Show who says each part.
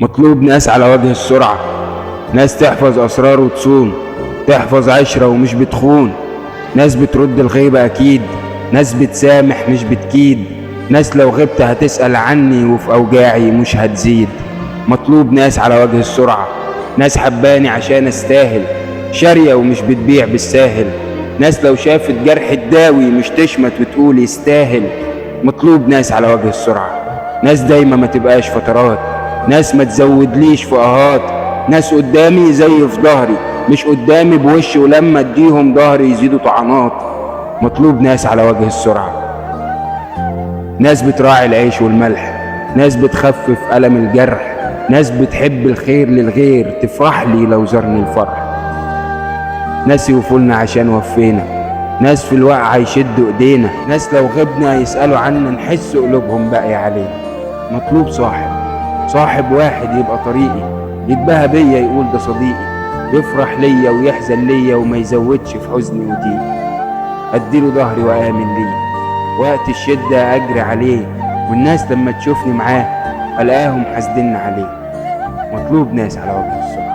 Speaker 1: مطلوب ناس على وجه السرعة، ناس تحفظ أسرار وتصون، تحفظ عشرة ومش بتخون، ناس بترد الغيبة أكيد، ناس بتسامح مش بتكيد، ناس لو غبت هتسأل عني وفي أوجاعي مش هتزيد. مطلوب ناس على وجه السرعة، ناس حباني عشان استاهل، شارية ومش بتبيع بالساهل، ناس لو شافت جرح تداوي مش تشمت وتقول يستاهل. مطلوب ناس على وجه السرعة، ناس دايما ما تبقاش فترات، ناس ما تزودليش فقهات، ناس قدامي زي في ظهري مش قدامي بوشي ولما اديهم ظهري يزيدوا طعنات. مطلوب ناس على وجه السرعة، ناس بتراعي العيش والملح، ناس بتخفف ألم الجرح، ناس بتحب الخير للغير تفرح لي لو زارني الفرح، ناس يوفولنا عشان وفينا، ناس في الوقعة يشدوا ايدينا، ناس لو غبنا يسألوا عنا نحس قلوبهم باقية علينا. مطلوب صاحب واحد يبقى طريقي، يتباهى بيا يقول ده صديقي، يفرح ليا ويحزن ليا وما يزودش في حزني وضيقي، اديله ظهري وآمن ليه وقت الشدة اجري عليه، والناس لما تشوفني معاه الاقاهم حاسدين عليه. مطلوب ناس على وجه السرعة.